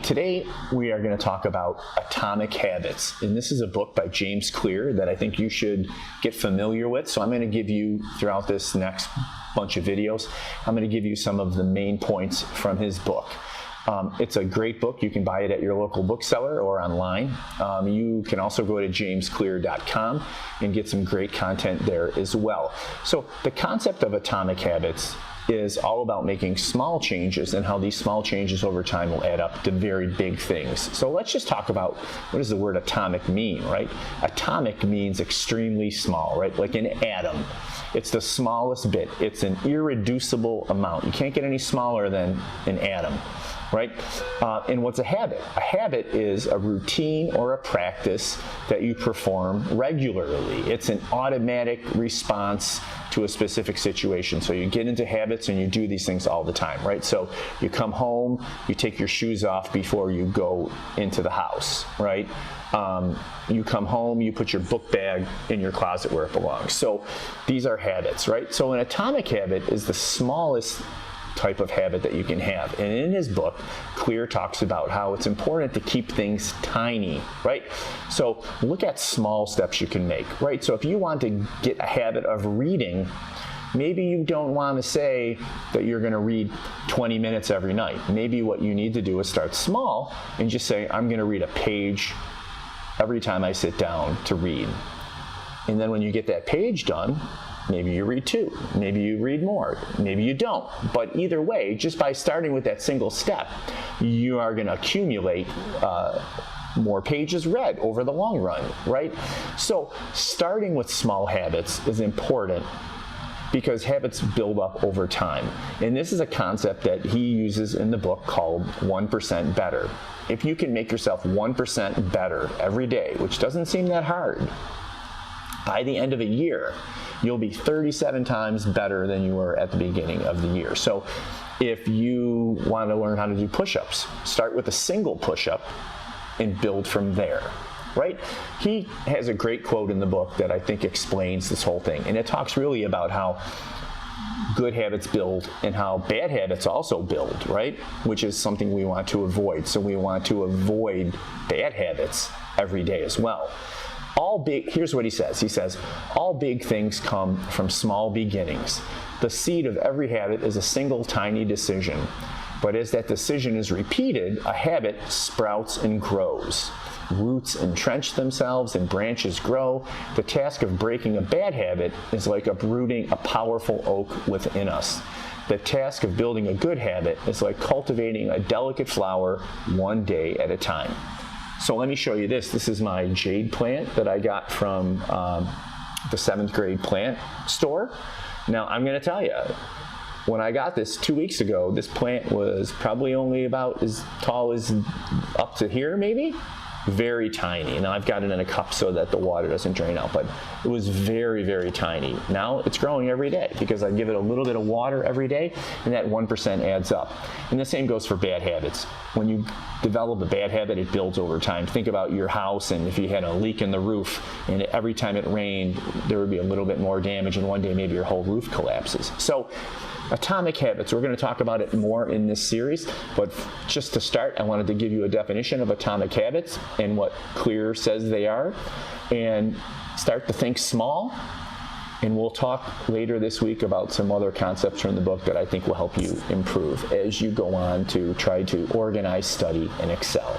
today we are going to talk about Atomic Habits, and this is a book by James Clear that I think you should get familiar with. So I'm going to give you, throughout this next bunch of videos, I'm going to give you some of the main points from his book. It's a great book. You can buy it at your local bookseller or online. You can also go to jamesclear.com and get some great content there as well. So the concept of Atomic Habits is all about making small changes and how these small changes over time will add up to very big things. So let's just talk about, what does the word atomic mean, right? Atomic means extremely small, right? Like an atom. It's the smallest bit. It's an irreducible amount. You can't get any smaller than an atom, right? And what's a habit? A habit is a routine or a practice that you perform regularly. It's an automatic response to a specific situation. So you get into habits and you do these things all the time, right? So you come home, you take your shoes off before you go into the house, right? You come home, you put your book bag in your closet where it belongs. So these are habits, right? So an atomic habit is the smallest type of habit that you can have. And in his book, Clear talks about how it's important to keep things tiny, right? So look at small steps you can make, right? So if you want to get a habit of reading, maybe you don't want to say that you're going to read 20 minutes every night. Maybe what you need to do is start small and just say, I'm going to read a page every time I sit down to read. And then when you get that page done, maybe you read 2, maybe you read more, maybe you don't. But either way, just by starting with that single step, you are going to accumulate more pages read over the long run, right? So starting with small habits is important because habits build up over time. And this is a concept that he uses in the book called 1% better. If you can make yourself 1% better every day, which doesn't seem that hard, by the end of a year, you'll be 37 times better than you were at the beginning of the year. So if you want to learn how to do push-ups, start with a single push-up and build from there, right? He has a great quote in the book that I think explains this whole thing. And it talks really about how good habits build and how bad habits also build, right? Which is something we want to avoid. So we want to avoid bad habits every day as well. Here's what he says. He says, all big things come from small beginnings. The seed of every habit is a single tiny decision. But as that decision is repeated, a habit sprouts and grows. Roots entrench themselves and branches grow. The task of breaking a bad habit is like uprooting a powerful oak within us. The task of building a good habit is like cultivating a delicate flower one day at a time. So let me show you this. This is my jade plant that I got from the 7th grade plant store. Now I'm going to tell you, when I got this 2 weeks ago, this plant was probably only about as tall as up to here maybe. Very tiny. Now I've got it in a cup so that the water doesn't drain out, but it was very, very tiny. Now it's growing every day because I give it a little bit of water every day, and that 1% adds up. And the same goes for bad habits. When you develop a bad habit, it builds over time. Think about your house, and if you had a leak in the roof and every time it rained, there would be a little bit more damage, and one day maybe your whole roof collapses. So Atomic Habits, we're going to talk about it more in this series, but just to start, I wanted to give you a definition of atomic habits and what Clear says they are, and start to think small. And we'll talk later this week about some other concepts from the book that I think will help you improve as you go on to try to organize, study, and excel.